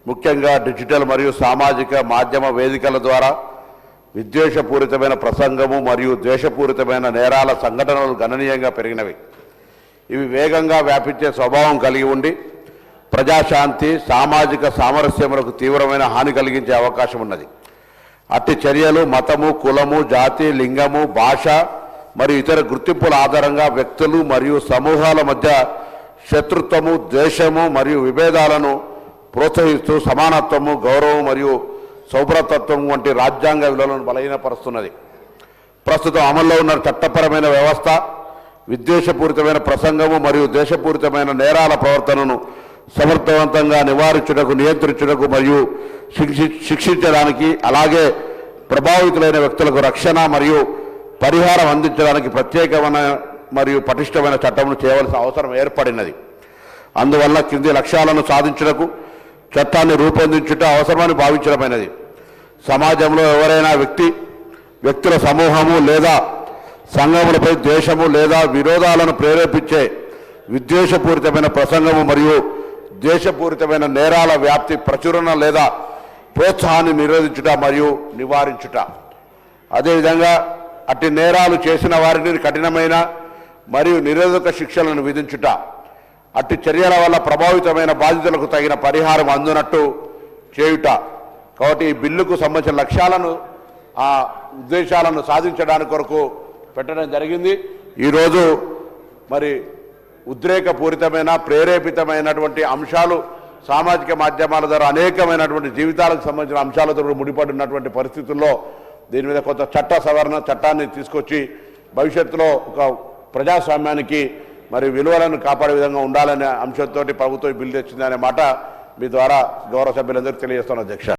ముఖ్యంగా డిజిటల్ మరియు సామాజిక మాధ్యమ వేదికల ద్వారా విద్వేషపూరితమైన ప్రసంగము మరియు ద్వేషపూరితమైన నేరాల సంఘటనలు గణనీయంగా పెరిగినవి. ఇవి వేగంగా వ్యాపించే స్వభావం కలిగి ఉండి ప్రజాశాంతి సామాజిక సామరస్యములకు తీవ్రమైన హాని కలిగించే అవకాశం ఉన్నది. అట్టి చర్యలు మతము, కులము, జాతి, లింగము, భాష మరియు ఇతర గుర్తింపుల ఆధారంగా వ్యక్తులు మరియు సమూహాల మధ్య శత్రుత్వము, ద్వేషము మరియు విభేదాలను ప్రోత్సహిస్తూ సమానత్వము, గౌరవం మరియు సౌభ్రతత్వం వంటి రాజ్యాంగ విలువలను బలహీనపరుస్తున్నది. ప్రస్తుతం అమల్లో ఉన్న చట్టపరమైన వ్యవస్థ విద్వేషపూరితమైన ప్రసంగము మరియు దేశపూరితమైన నేరాల ప్రవర్తనను సమర్థవంతంగా నివారించుటకు, నియంత్రించుటకు మరియు శిక్షించడానికి, అలాగే ప్రభావితులైన వ్యక్తులకు రక్షణ మరియు పరిహారం అందించడానికి ప్రత్యేకమైన మరియు పటిష్టమైన చట్టమును చేయవలసిన అవసరం ఏర్పడినది. అందువల్ల కింది లక్ష్యాలను సాధించుటకు చట్టాన్ని రూపొందించుట అవసరమని భావించడమైనది. సమాజంలో ఎవరైనా వ్యక్తుల సమూహము లేదా సంఘములపై ద్వేషము లేదా విరోధాలను ప్రేరేపించే విద్వేషపూరితమైన ప్రసంగము మరియు ద్వేషపూరితమైన నేరాల వ్యాప్తి, ప్రచురణ లేదా ప్రోత్సాహాన్ని నిరోధించుట మరియు నివారించుట. అదేవిధంగా అట్టి నేరాలు చేసిన వారిని కఠినమైన మరియు నిరోధక శిక్షలను విధించుట, అట్టి చర్యల వల్ల ప్రభావితమైన బాధితులకు తగిన పరిహారం అందునట్టు చేయుట. కాబట్టి ఈ బిల్లుకు సంబంధించిన లక్ష్యాలను, ఆ ఉద్దేశాలను సాధించడానికి కొరకు పెట్టడం జరిగింది. ఈరోజు మరి ఉద్రేకపూరితమైన ప్రేరేపితమైనటువంటి అంశాలు సామాజిక మాధ్యమాల ద్వారా అనేకమైనటువంటి జీవితాలకు సంబంధించిన అంశాలతో ముడిపడి ఉన్నటువంటి పరిస్థితుల్లో దీని మీద కొంత చట్ట సవరణ చట్టాన్ని తీసుకొచ్చి భవిష్యత్తులో ఒక ప్రజాస్వామ్యానికి మరి విలువలను కాపాడే విధంగా ఉండాలనే అంశంతో ప్రభుత్వం బిల్లు తెచ్చిందనే మాట మీ ద్వారా గౌరవ సభ్యులందరికీ తెలియజేస్తున్న అధ్యక్ష.